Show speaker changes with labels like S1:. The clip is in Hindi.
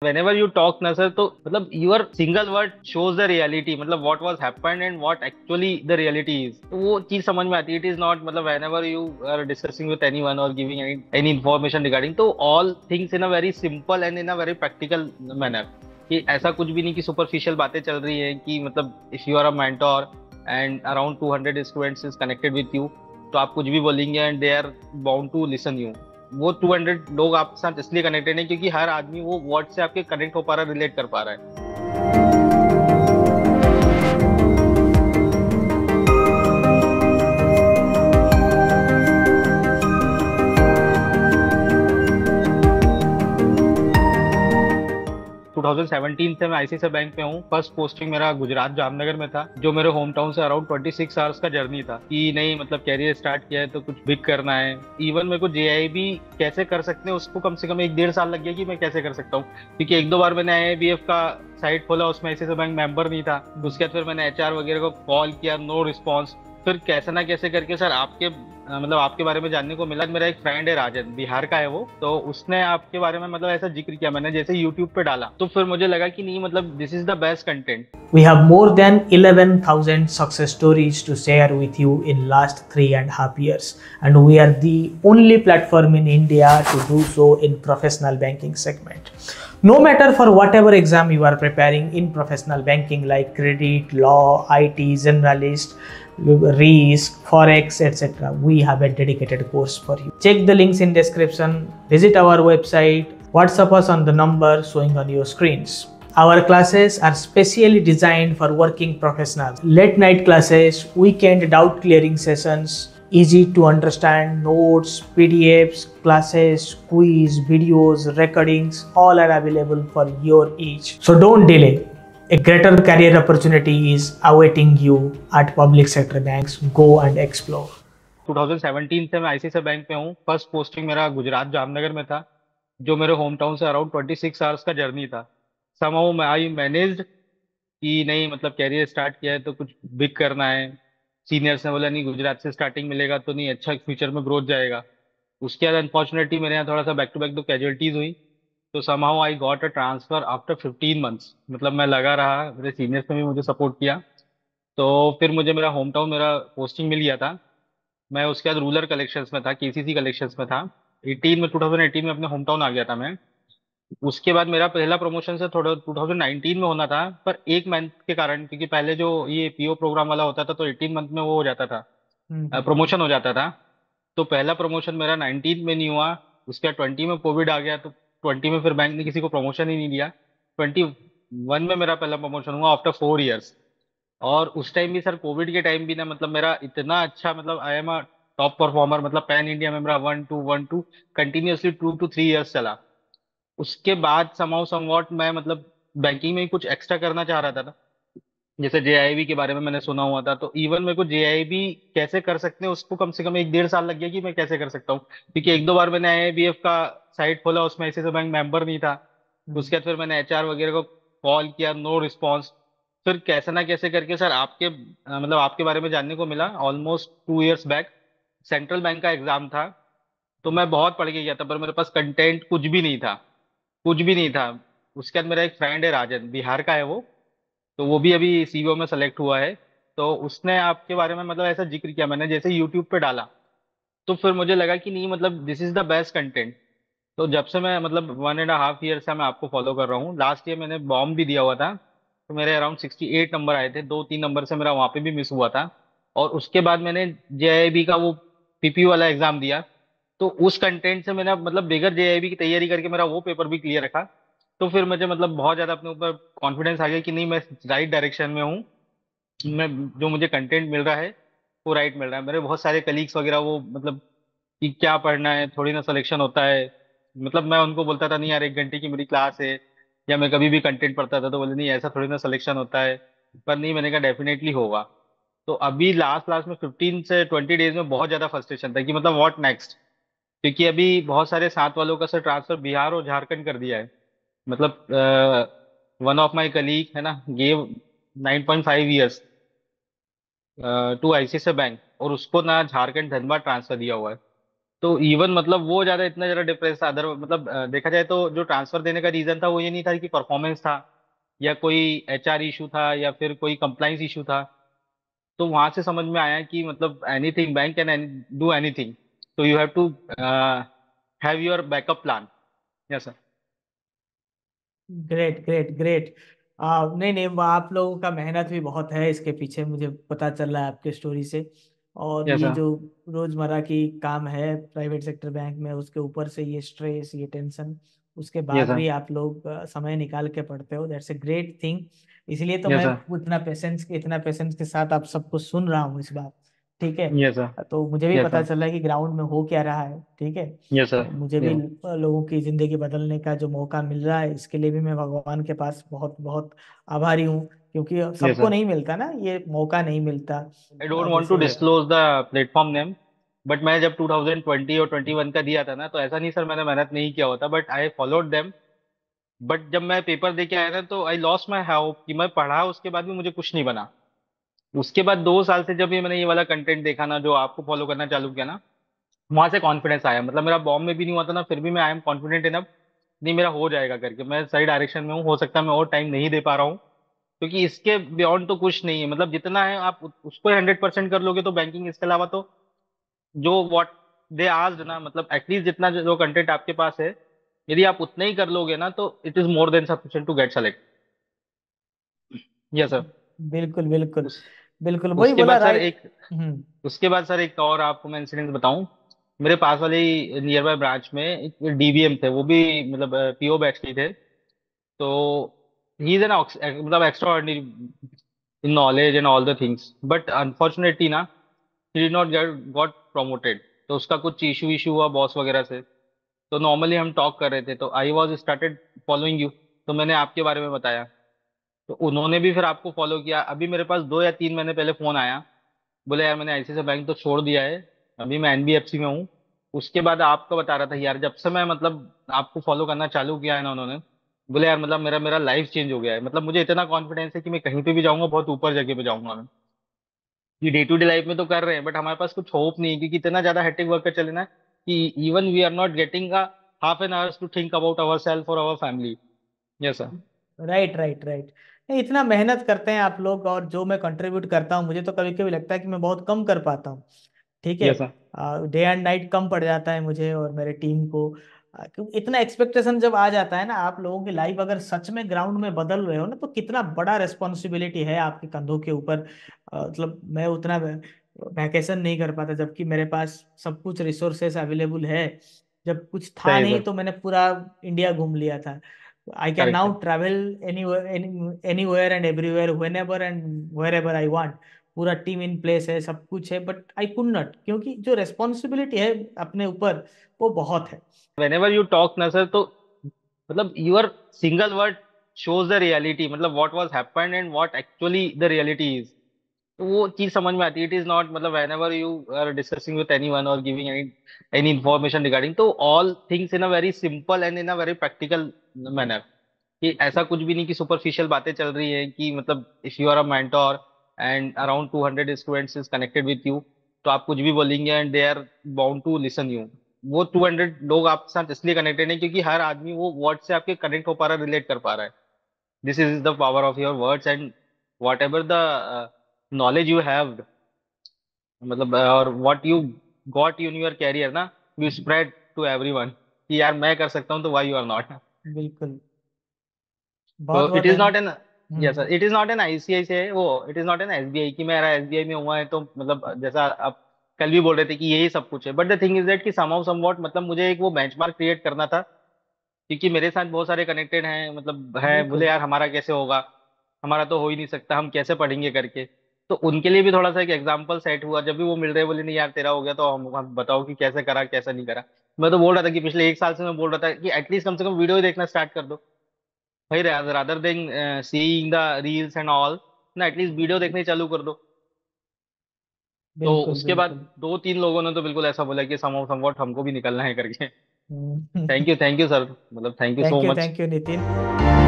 S1: whenever you talk ना सर, तो मतलब your single word shows the reality, मतलब what was happened and what actually the reality is, तो वो चीज समझ में आती है. It is not मतलब whenever you are discussing with anyone or giving any information regarding, तो all things in a very simple and in a very practical manner, कि ऐसा कुछ भी नहीं कि सुपरफिशियल बातें चल रही है कि मतलब if you are a mentor and around 200 students is connected with you, तो आप कुछ भी बोलेंगे and they are bound to listen you. वो 200 लोग आपके साथ इसलिए कनेक्टेड है क्योंकि हर आदमी वो वर्ड से आपके कनेक्ट हो पा रहा है, रिलेट कर पा रहा है. 2017 से मैं आईसीआईसीआई बैंक में हूँ. फर्स्ट पोस्टिंग मेरा गुजरात जामनगर में था, जो मेरे होम टाउन से अराउंड 26 आवर्स का जर्नी था. कि नहीं मतलब कैरियर स्टार्ट किया है तो कुछ बिग करना है. इवन मेरे को जेआईबी कैसे कर सकते हैं उसको कम से कम 1-1.5 साल लग गया कि मैं कैसे कर सकता हूँ, क्योंकि एक दो बार मैंने आईआईबीएफ का साइट खोला, उसमें आईसीआईसीआई बैंक मेंबर नहीं था. उसके बाद फिर मैंने एचआर वगैरह को कॉल किया, नो रिस्पॉन्स. फिर कैसे ना कैसे करके सर आपके मतलब आपके बारे में जानने को मिला. मेरा एक फ्रेंड है राजन, बिहार का है वो, तो उसने आपके बारे में मतलब ऐसा जिक्र किया, मैंने जैसे यूट्यूब पे डाला तो फिर मुझे लगा कि नहीं मतलब this is the best content.
S2: We have more than 11,000 success stories to share with you in last 3.5 years, and we are the only platform in India to do so in professional banking segment. No matter for whatever exam you are preparing in professional banking like credit, law, IT, generalist, risk, forex, etc., we have a dedicated course for you. Check the links in description, visit our website, WhatsApp us on the number showing on your screens. Our classes are specially designed for working professionals. Late night classes, weekend doubt clearing sessions, easy to understand notes, PDFs, classes, quiz, videos, recordings, all are available for your ease. So don't delay. A greater career opportunity is awaiting you at public sector banks. Go and explore.
S1: 2017 से मैं आईसीआईसीआई बैंक में हूँ. फर्स्ट पोस्टिंग मेरा गुजरात जामनगर में था, जो मेरे होम टाउन से अराउंड 26 आवर्स का जर्नी था. समहाउ आई मैनेज्ड कि नहीं मतलब कैरियर स्टार्ट किया है तो कुछ बिग करना है. सीनियर्स ने बोला नहीं गुजरात से स्टार्टिंग मिलेगा तो नहीं अच्छा फ्यूचर में ग्रोथ जाएगा. उसके बाद अनफॉर्चुनेटली मेरे यहाँ थोड़ा सा बैक टू बैक दो कैजुअलिटीज हुई, तो somehow I got a transfer after 15 months. मतलब मैं लगा रहा, मेरे सीनियर्स ने भी मुझे सपोर्ट किया, तो फिर मुझे मेरा होम टाउन मेरा पोस्टिंग मिल गया था. मैं उसके बाद रूरल कलेक्शंस में था, केसीसी कलेक्शंस में था. 2018 में अपने होम टाउन आ गया था मैं. उसके बाद मेरा पहला प्रमोशन से थोड़ा 2019 में होना था, पर एक मंथ के कारण, क्योंकि पहले जो ये पीओ प्रोग्राम वाला होता था तो 18 मंथ में वो हो जाता था, प्रमोशन हो जाता था. तो पहला प्रमोशन मेरा 19 में नहीं हुआ. उसके बाद 20 में कोविड आ गया, तो 20 में फिर बैंक ने किसी को प्रमोशन ही नहीं दिया. 21 में मेरा पहला प्रमोशन हुआ आफ्टर 4 इयर्स. और उस टाइम भी सर, कोविड के टाइम भी ना मतलब मेरा इतना अच्छा, मतलब I am a top performer, मतलब पैन इंडिया में मेरा 1-2 कंटिन्यूअसली 2 to 3 इयर्स चला. उसके बाद समाउ समवॉट मैं मतलब बैंकिंग में ही कुछ एक्स्ट्रा करना चाह रहा था. जैसे जेआईबी के बारे में मैंने सुना हुआ था, तो इवन मेरे को जेआईबी कैसे कर सकते हैं उसको कम से कम 1-1.5 साल लग गया कि मैं कैसे कर सकता हूँ, क्योंकि एक दो बार मैंने आईआईबीएफ का साइट खोला, उसमें आईसीआईसीआई बैंक मेंबर नहीं था. उसके बाद फिर मैंने एचआर वगैरह को कॉल किया, नो रिस्पॉन्स. फिर कैसे ना कैसे करके सर आपके मतलब आपके बारे में जानने को मिला almost 2 years back. Central bank का एग्जाम था, तो मैं बहुत पढ़ के गया था, पर मेरे पास कंटेंट कुछ भी नहीं था, कुछ भी नहीं था. उसके बाद मेरा एक फ्रेंड है राजन, बिहार का है वो, तो वो भी अभी सीईओ में सेलेक्ट हुआ है. तो उसने आपके बारे में मतलब ऐसा जिक्र किया, मैंने जैसे यूट्यूब पे डाला तो फिर मुझे लगा कि नहीं मतलब this is the best content. तो जब से मैं मतलब 1.5 ईयर से मैं आपको फॉलो कर रहा हूँ. लास्ट ईयर मैंने बॉम्ब भी दिया हुआ था, तो मेरे अराउंड 68 नंबर आए थे, 2-3 नंबर से मेरा वहां पे भी मिस हुआ था. और उसके बाद मैंने जेआईबी का वो पीपीयू वाला एग्जाम दिया, तो उस कंटेंट से मैंने मतलब बगैर जेआईबी की तैयारी करके मेरा वो पेपर भी क्लियर रखा. तो फिर मुझे मतलब बहुत ज्यादा अपने ऊपर कॉन्फिडेंस आ गया कि नहीं मैं राइट डायरेक्शन में हूँ. मैं जो मुझे कंटेंट मिल रहा है वो राइट मिल रहा है. मेरे बहुत सारे कलीग्स वगैरह वो मतलब कि क्या पढ़ना है, थोड़ी ना सिलेक्शन होता है. मतलब मैं उनको बोलता था नहीं यार 1 घंटे की मेरी क्लास है, या मैं कभी भी कंटेंट पढ़ता था तो बोले नहीं ऐसा थोड़ी ना सिलेक्शन होता है. पर नहीं, मैंने कहा डेफिनेटली होगा. तो अभी लास्ट लास्ट में 15 से 20 डेज में बहुत ज्यादा फ्रस्ट्रेशन था कि मतलब व्हाट नेक्स्ट, क्योंकि अभी बहुत सारे साथ वालों का सर ट्रांसफर बिहार और झारखंड कर दिया है. मतलब वन ऑफ माय कलीग है ना, gave 9.5 years to ICICI bank, और उसको ना झारखंड धनबाद ट्रांसफर दिया हुआ है. तो इवन मतलब वो ज्यादा इतना ज्यादा डिप्रेस था, अदर मतलब देखा जाए तो जो ट्रांसफर देने का रीजन था वो ये नहीं था कि परफॉर्मेंस था या कोई एचआर इशू था या फिर कोई कंप्लाइंस इशू था। तो वहां से समझ में आया कि मतलब anything bank can do anything, तो you have to have your backup plan. Yes
S2: great great great. नहीं नहीं, आप लोगों का मेहनत भी बहुत है इसके पीछे, मुझे पता चल रहा है आपके स्टोरी से। और
S1: यस
S2: ये
S1: सर।
S2: जो रोजमर्रा की काम है प्राइवेट सेक्टर बैंक में, उसके ऊपर से ये स्ट्रेस, ये टेंशन, उसके
S1: यस
S2: बाद
S1: सर।
S2: भी आप लोग समय निकाल के पढ़ते हो, दैट्स ए ग्रेट थिंग। इसलिए तो
S1: यस
S2: मैं
S1: सर।
S2: इतना पेशेंस के साथ आप सबको सुन रहा हूँ इस बार। ठीक है।
S1: Yes sir.
S2: तो मुझे भी
S1: यस
S2: पता
S1: सर।
S2: चल रहा है कि ग्राउंड में हो क्या रहा है। ठीक है।
S1: Yes sir.
S2: तो मुझे भी
S1: यस
S2: लोगों की जिंदगी बदलने का जो मौका मिल रहा है, इसके लिए भी मैं भगवान के पास बहुत बहुत आभारी हूँ, क्योंकि
S1: यस
S2: सबको
S1: सर।
S2: नहीं मिलता ना, ये मौका नहीं मिलता।
S1: आई डोंट वांट टू
S2: जैसे
S1: disclose the platform name, but मैं जब 2020 और 21 का दिया था ना, तो ऐसा नहीं सर मैंने मेहनत नहीं किया होता, but I followed them. But जब मैं पेपर दे के आया ना, तो आई लॉस्ट माई होप कि मैं पढ़ा उसके बाद भी मुझे कुछ नहीं बना। उसके बाद 2 साल से जब ये मैंने ये वाला कंटेंट देखा ना, जो आपको फॉलो करना चालू किया ना, वहां से कॉन्फिडेंस आया। मतलब मेरा बॉम्ब में भी नहीं हुआ था ना, फिर भी मैं आई एम कॉन्फिडेंट इनफ, नहीं मेरा हो जाएगा करके। मैं सही डायरेक्शन में हूँ, हो सकता है मैं और टाइम नहीं दे पा रहा हूँ, क्योंकि इसके बियॉन्ड तो कुछ नहीं है। मतलब जितना है आप उसको 100% कर लोगे तो बैंकिंग, इसके अलावा तो जो व्हाट दे आस्क्ड ना, मतलब एटलीस्ट जितना जो कंटेंट आपके पास है, यदि आप उतना ही कर लोगे ना, तो it is more than sufficient to get select. Yes sir.
S2: बिल्कुल बिल्कुल
S1: उस
S2: बिल्कुल, वही
S1: उसके
S2: बोला
S1: बाद सर
S2: राइट।
S1: एक
S2: हम्म।
S1: उसके बाद सर एक और आपको मैं इंसिडेंट बताऊं। मेरे पास वाले नियर बाय ब्रांच में एक डीबीएम थे, वो भी मतलब पीओ बैच के थे। तो ही इज एन मतलब extraordinary in knowledge and all the things, but unfortunately ना, he did not get got promoted. तो उसका कुछ इशू इशू हुआ बॉस वगैरह से। तो नॉर्मली हम टॉक कर रहे थे, तो I was started following you, तो मैंने आपके बारे में बताया। तो उन्होंने भी फिर आपको फॉलो किया। अभी मेरे पास 2 या 3 महीने पहले फोन आया, बोले यार मैंने आईसीआईसीआई बैंक तो छोड़ दिया है, अभी मैं एनबीएफसी में हूँ। उसके बाद आपका बता रहा था यार, जब से मैं मतलब आपको फॉलो करना चालू किया है ना उन्होंने, बोले यार मतलब मेरा मेरा लाइफ चेंज हो गया है। मतलब मुझे इतना कॉन्फिडेंस है कि मैं कहीं पे भी जाऊंगा बहुत ऊपर जगह पे जाऊंगा मैं। ये डे टू डे लाइफ में तो कर रहे हैं, बट हमारे पास कुछ होप नहीं है, क्योंकि इतना ज्यादा हेक्टिक वर्क चले ना कि even we are not getting a half an hours to think about our self और our family. Yes sir.
S2: Right right right. नहीं, इतना मेहनत करते हैं आप लोग, और जो मैं कंट्रीब्यूट करता हूँ, मुझे तो कभी कभी लगता है कि मैं बहुत कम कर पाता हूँ। ठीक है।
S1: Yes sir.
S2: Day and night कम पड़ जाता है मुझे और मेरे टीम को। क्योंकि इतना एक्सपेक्टेशन जब आ जाता है ना, आप लोगों की लाइफ अगर सच में ग्राउंड में बदल रहे हो ना, तो कितना बड़ा रिस्पॉन्सिबिलिटी है आपके कंधों के ऊपर। मतलब मैं उतना वैकेशन नहीं कर पाता, जबकि मेरे पास सब कुछ रिसोर्सेस अवेलेबल है। जब कुछ था
S1: सही
S2: नहीं
S1: सर।
S2: तो मैंने पूरा इंडिया घूम लिया था। आई कैन
S1: करेक्ट
S2: नाउ
S1: है।
S2: Travel anywhere and everywhere, whenever and wherever I want. पूरा टीम इन प्लेस है, सब कुछ है, बट आई कुड नॉट, क्योंकि जो रेस्पॉन्सिबिलिटी है अपने ऊपर, वो बहुत है।
S1: whenever you talk ना सर, तो मतलब your single word shows the reality, मतलब what was happened and what actually the reality is। तो वो चीज समझ में आती है। इट इज नॉट मतलब whenever you are discussing with anyone or giving any information regarding, तो all things in a very simple and in a very practical manner। कि ऐसा कुछ भी नहीं कि सुपरफिशियल बातें चल रही है कि मतलब if you are a mentor and around 200 students is connected with you, तो आप कुछ भी बोलेंगे and they are bound to listen you. वो 200 लोग आपके साथ इसलिए कनेक्टेड है क्योंकि हर आदमी वो वर्ड से आपके कनेक्ट हो पा रहा है, रिलेट कर पा रहा है। This is the power of your words and whatever the knowledge you have, मतलब और what you got in your career ना, यू स्प्रेड टू एवरीवन कि यार मैं कर सकता हूँ तो वाई यू आर नॉट।
S2: बिल्कुल। बहुत
S1: तो
S2: बहुत
S1: इट इज
S2: धन्य।
S1: Not an, yes sir, it is not an ICICI, वो it is not an SBI कि मेरा एसबीआई में हुआ है तो मतलब जैसा आप कल भी बोल रहे थे कि यही सब कुछ है। But the thing is that कि समहाउ समवॉट मतलब मुझे एक वो बेंचमार्क क्रिएट करना था, क्योंकि मेरे साथ बहुत सारे कनेक्टेड हैं, मतलब है बोले
S2: बिल्कुल
S1: यार हमारा कैसे होगा, हमारा तो हो ही नहीं सकता, हम कैसे पढ़ेंगे करके। तो उनके लिए भी थोड़ा सा एक एग्जाम्पल सेट हुआ। जब भी वो मिल रहे बोले नहीं यार तेरा हो गया तो हम बताओ कि कैसे करा कैसा नहीं करा। मैं तो बोल रहा था कि पिछले 1 साल से मैं बोल रहा था कि एटलीस्ट कम से कम वीडियो ही देखना स्टार्ट कर दो भाई, rather than seeing the reels and all, ना एटलीस्ट वीडियो देखने चालू कर दो। तो
S2: बिल्कुल
S1: उसके बाद
S2: बिल्कुल।
S1: 2-3 लोगों ने तो बिल्कुल ऐसा बोला कि समहाउ समवॉट हमको भी निकलना है करके।
S2: हम्म।
S1: थैंक यू सर, मतलब thank you so much.
S2: Thank you Nitin.